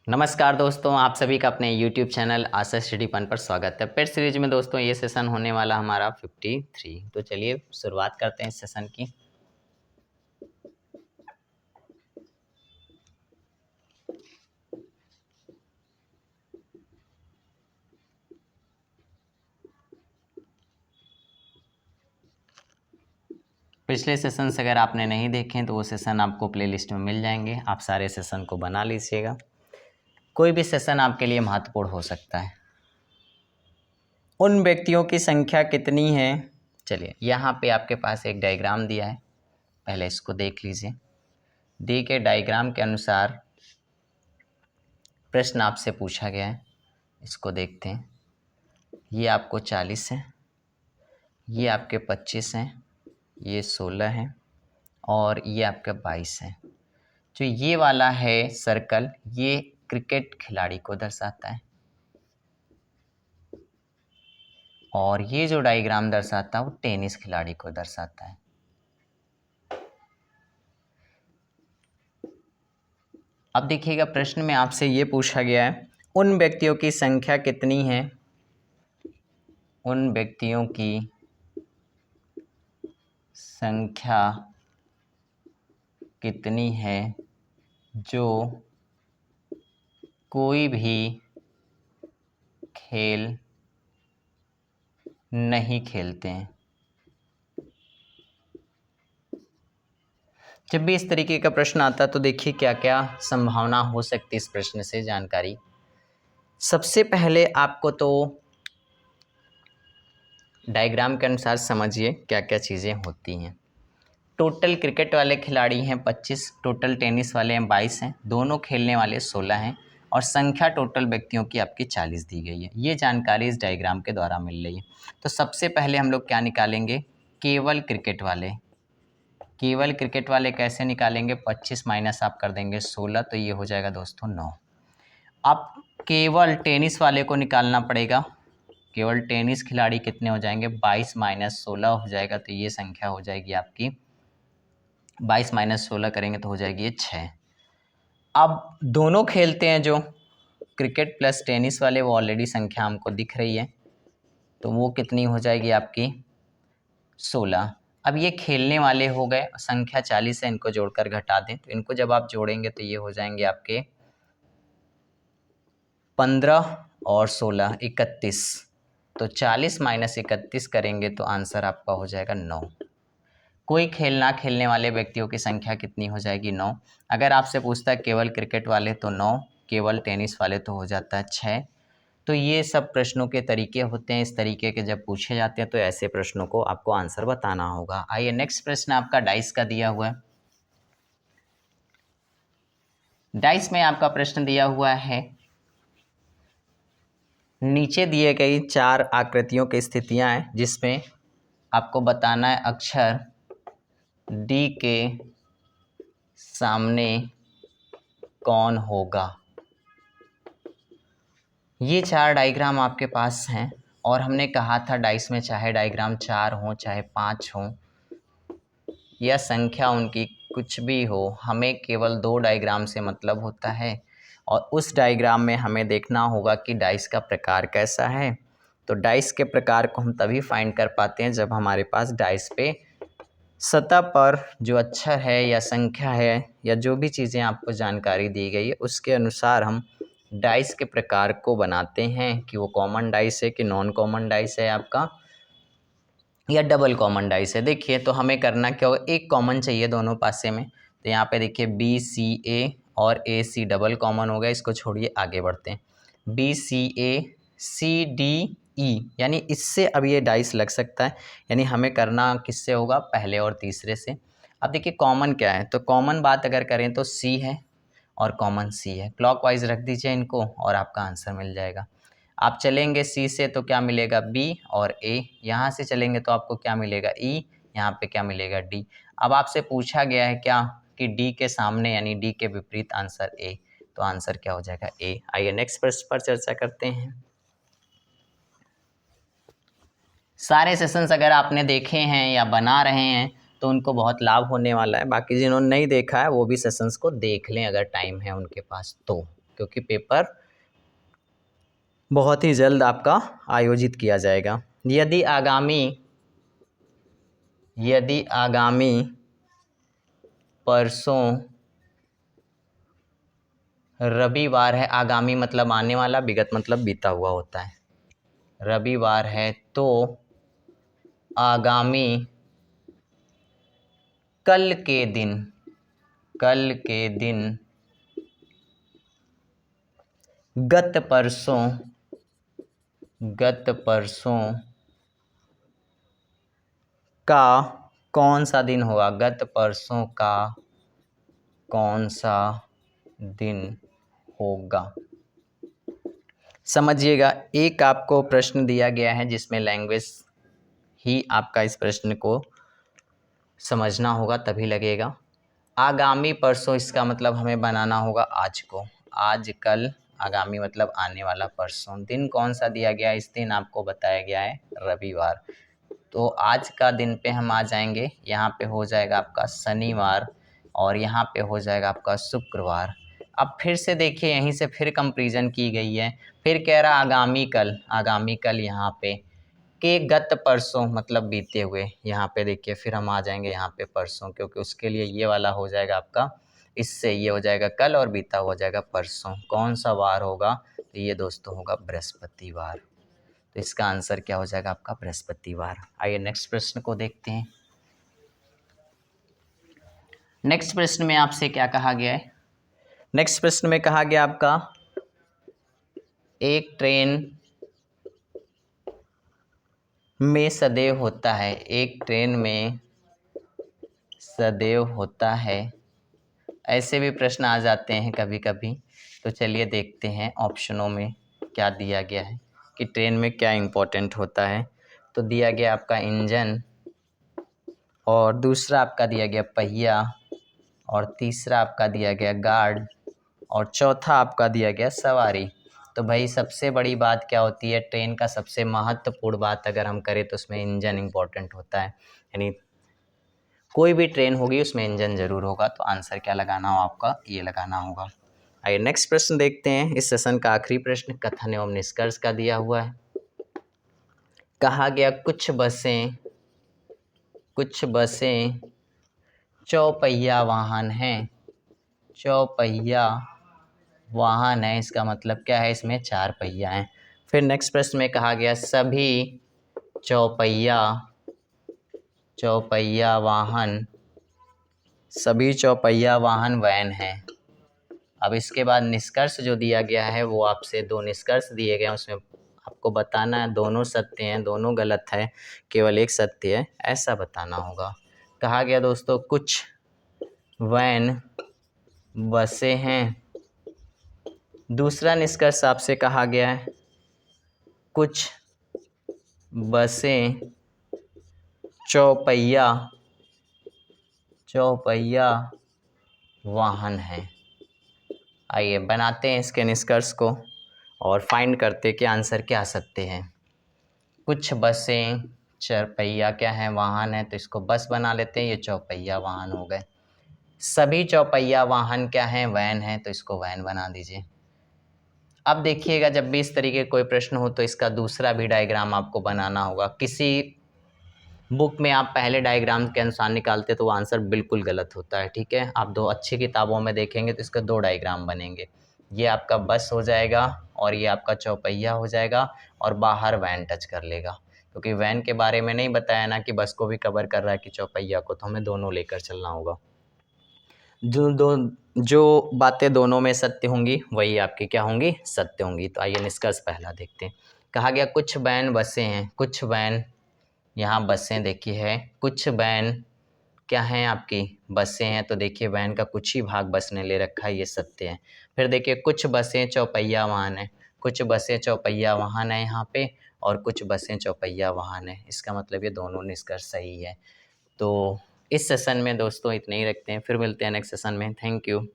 नमस्कार दोस्तों, आप सभी का अपने YouTube चैनल आशा स्टडी फन पर स्वागत है। पेट सीरीज में दोस्तों ये सेशन होने वाला हमारा 53। तो चलिए शुरुआत करते हैं इस सेशन की। पिछले सेशंस अगर आपने नहीं देखे तो वो सेशन आपको प्लेलिस्ट में मिल जाएंगे। आप सारे सेशन को बना लीजिएगा, कोई भी सेशन आपके लिए महत्वपूर्ण हो सकता है। उन व्यक्तियों की संख्या कितनी है? चलिए यहाँ पे आपके पास एक डायग्राम दिया है, पहले इसको देख लीजिए। दी के डायग्राम के अनुसार प्रश्न आपसे पूछा गया है, इसको देखते हैं। ये आपको 40 है, ये आपके 25 हैं, ये 16 है और ये आपका 22 है। जो ये वाला है सर्कल, ये क्रिकेट खिलाड़ी को दर्शाता है और ये जो डायग्राम दर्शाता है वो टेनिस खिलाड़ी को दर्शाता है। अब देखिएगा, प्रश्न में आपसे ये पूछा गया है, उन व्यक्तियों की संख्या कितनी है? उन व्यक्तियों की संख्या कितनी है जो कोई भी खेल नहीं खेलते हैं। जब भी इस तरीके का प्रश्न आता है तो देखिए क्या क्या संभावना हो सकती है इस प्रश्न से जानकारी। सबसे पहले आपको तो डायग्राम के अनुसार समझिए क्या क्या चीज़ें होती हैं। टोटल क्रिकेट वाले खिलाड़ी हैं 25, टोटल टेनिस वाले हैं 22 हैं, दोनों खेलने वाले 16 हैं और संख्या टोटल व्यक्तियों की आपकी 40 दी गई है। ये जानकारी इस डायग्राम के द्वारा मिल रही है। तो सबसे पहले हम लोग क्या निकालेंगे? केवल क्रिकेट वाले। केवल क्रिकेट वाले कैसे निकालेंगे? 25 माइनस आप कर देंगे 16, तो ये हो जाएगा दोस्तों 9। अब केवल टेनिस वाले को निकालना पड़ेगा। केवल टेनिस खिलाड़ी कितने हो जाएंगे? 22 माइनस 16 हो जाएगा, तो ये संख्या हो जाएगी आपकी 22 माइनस 16 करेंगे तो हो जाएगी ये 6। अब दोनों खेलते हैं जो क्रिकेट प्लस टेनिस वाले, वो ऑलरेडी संख्या हमको दिख रही है, तो वो कितनी हो जाएगी आपकी 16। अब ये खेलने वाले हो गए, संख्या 40 है, इनको जोड़कर घटा दें तो इनको जब आप जोड़ेंगे तो ये हो जाएंगे आपके 15 और 16 31। तो 40 माइनस 31 करेंगे तो आंसर आपका हो जाएगा 9। कोई खेल ना खेलने वाले व्यक्तियों की संख्या कितनी हो जाएगी? 9। अगर आपसे पूछता है केवल क्रिकेट वाले तो 9, केवल टेनिस वाले तो हो जाता है 6। तो ये सब प्रश्नों के तरीके होते हैं। इस तरीके के जब पूछे जाते हैं तो ऐसे प्रश्नों को आपको आंसर बताना होगा। आइए नेक्स्ट प्रश्न आपका डाइस का दिया हुआ है। डाइस में आपका प्रश्न दिया हुआ है, नीचे दिए गई 4 आकृतियों की स्थितियां हैं जिसमें आपको बताना है अक्षर डी के सामने कौन होगा। ये 4 डायग्राम आपके पास हैं और हमने कहा था डाइस में चाहे डायग्राम 4 हो चाहे 5 हो या संख्या उनकी कुछ भी हो, हमें केवल 2 डायग्राम से मतलब होता है और उस डायग्राम में हमें देखना होगा कि डाइस का प्रकार कैसा है। तो डाइस के प्रकार को हम तभी फाइंड कर पाते हैं जब हमारे पास डाइस पे सतह पर जो अक्षर है या संख्या है या जो भी चीज़ें आपको जानकारी दी गई है उसके अनुसार हम डाइस के प्रकार को बनाते हैं कि वो कॉमन डाइस है कि नॉन कॉमन डाइस है आपका या डबल कॉमन डाइस है। देखिए तो हमें करना क्या होगा, एक कॉमन चाहिए दोनों पासे में। तो यहाँ पे देखिए बी सी ए और ए सी डबल कॉमन हो गया, इसको छोड़िए आगे बढ़ते हैं। बी सी ए सी डी ई, यानी इससे अब ये डाइस लग सकता है, यानी हमें करना किससे होगा? पहले और तीसरे से। अब देखिए कॉमन क्या है, तो कॉमन बात अगर करें तो सी है और कॉमन सी है। क्लॉकवाइज रख दीजिए इनको और आपका आंसर मिल जाएगा। आप चलेंगे सी से तो क्या मिलेगा? बी और ए। यहाँ से चलेंगे तो आपको क्या मिलेगा? ई। यहाँ पे क्या मिलेगा? डी। अब आपसे पूछा गया है क्या कि डी के सामने यानी डी के विपरीत आंसर ए, तो आंसर क्या हो जाएगा? ए। आइए नेक्स्ट प्रश्न पर चर्चा करते हैं। सारे सेशंस अगर आपने देखे हैं या बना रहे हैं तो उनको बहुत लाभ होने वाला है। बाकी जिन्होंने नहीं देखा है वो भी सेशंस को देख लें अगर टाइम है उनके पास तो। क्योंकि पेपर बहुत ही जल्द आपका आयोजित किया जाएगा। यदि आगामी परसों रविवार है, आगामी मतलब आने वाला, विगत मतलब बीता हुआ होता है, रविवार है तो आगामी कल के दिन गत परसों का कौन सा दिन होगा, गत परसों का कौन सा दिन होगा। समझिएगा, एक आपको प्रश्न दिया गया है जिसमें लैंग्वेज ही आपका इस प्रश्न को समझना होगा तभी लगेगा। आगामी परसों, इसका मतलब हमें बनाना होगा आज को, आज कल, आगामी मतलब आने वाला, परसों दिन कौन सा दिया गया है, इस दिन आपको बताया गया है रविवार। तो आज का दिन पे हम आ जाएंगे, यहाँ पे हो जाएगा आपका शनिवार और यहाँ पे हो जाएगा आपका शुक्रवार। अब फिर से देखिए, यहीं से फिर कंपैरिजन की गई है, फिर कह रहा आगामी कल यहाँ पे के गत परसों मतलब बीते हुए, यहाँ पे देखिए फिर हम आ जाएंगे यहाँ पे परसों, क्योंकि उसके लिए ये वाला हो जाएगा आपका, इससे ये हो जाएगा कल और बीता हो जाएगा परसों। कौन सा वार होगा, तो ये दोस्तों होगा बृहस्पतिवार। तो इसका आंसर क्या हो जाएगा आपका, बृहस्पतिवार। आइए नेक्स्ट प्रश्न को देखते हैं। नेक्स्ट प्रश्न में आपसे क्या कहा गया है, नेक्स्ट प्रश्न में कहा गया आपका एक ट्रेन में सदैव होता है, एक ट्रेन में सदैव होता है, ऐसे भी प्रश्न आ जाते हैं कभी कभी। तो चलिए देखते हैं ऑप्शनों में क्या दिया गया है कि ट्रेन में क्या इम्पोर्टेंट होता है। तो दिया गया आपका इंजन, और दूसरा आपका दिया गया पहिया, और तीसरा आपका दिया गया गार्ड, और चौथा आपका दिया गया सवारी। तो भाई सबसे बड़ी बात क्या होती है, ट्रेन का सबसे महत्वपूर्ण बात अगर हम करें तो उसमें इंजन इम्पोर्टेंट होता है, यानी कोई भी ट्रेन होगी उसमें इंजन जरूर होगा। तो आंसर क्या लगाना हो आपका, ये लगाना होगा। आइए नेक्स्ट प्रश्न देखते हैं, इस सेशन का आखिरी प्रश्न कथन एवं निष्कर्ष का दिया हुआ है। कहा गया कुछ बसें चौपहिया वाहन हैं, चौपहिया वाहन है, इसका मतलब क्या है, इसमें चार पहिया हैं। फिर नेक्स्ट प्रश्न में कहा गया सभी चौपहिया वाहन वैन हैं। अब इसके बाद निष्कर्ष जो दिया गया है वो आपसे दो निष्कर्ष दिए गए हैं, उसमें आपको बताना है दोनों सत्य हैं, दोनों गलत है, केवल एक सत्य है, ऐसा बताना होगा। कहा गया दोस्तों कुछ वैन बसें हैं, दूसरा निष्कर्ष आपसे कहा गया है कुछ बसें चौपहिया वाहन हैं। आइए बनाते हैं इसके निष्कर्ष को और फाइंड करते कि आंसर क्या आ सकते हैं। कुछ बसें चरपहिया क्या है, वाहन है, तो इसको बस बना लेते हैं, ये चौपहिया वाहन हो गए। सभी चौपहिया वाहन क्या है, वैन है, तो इसको वैन बना दीजिए। अब देखिएगा जब भी इस तरीके कोई प्रश्न हो तो इसका दूसरा भी डायग्राम आपको बनाना होगा। किसी बुक में आप पहले डायग्राम के अनुसार निकालते तो वो आंसर बिल्कुल गलत होता है, ठीक है। आप दो अच्छी किताबों में देखेंगे तो इसके दो डायग्राम बनेंगे, ये आपका बस हो जाएगा और ये आपका चौपहिया हो जाएगा, और बाहर वैन टच कर लेगा, क्योंकि वैन के बारे में नहीं बताया ना कि बस को भी कवर कर रहा है कि चौपहिया को, तो हमें दोनों लेकर चलना होगा। जो बातें दोनों में सत्य होंगी वही आपकी क्या होंगी, सत्य होंगी। तो आइए निष्कर्ष पहला देखते हैं। कहा गया कुछ वैन बसें हैं, कुछ वैन, यहाँ बसें देखिए है, कुछ वैन क्या हैं आपकी, बसें हैं, तो देखिए वैन का कुछ ही भाग बस ने ले रखा है, ये सत्य है। फिर देखिए कुछ बसें चौपहिया वाहन है, कुछ बसें चौपहिया वाहन है यहाँ पे, और कुछ बसें चौपहिया वाहन है, इसका मतलब ये दोनों निष्कर्ष सही है। तो इस सेशन में दोस्तों इतने ही रखते हैं, फिर मिलते हैं नेक्स्ट सेशन में। Thank you.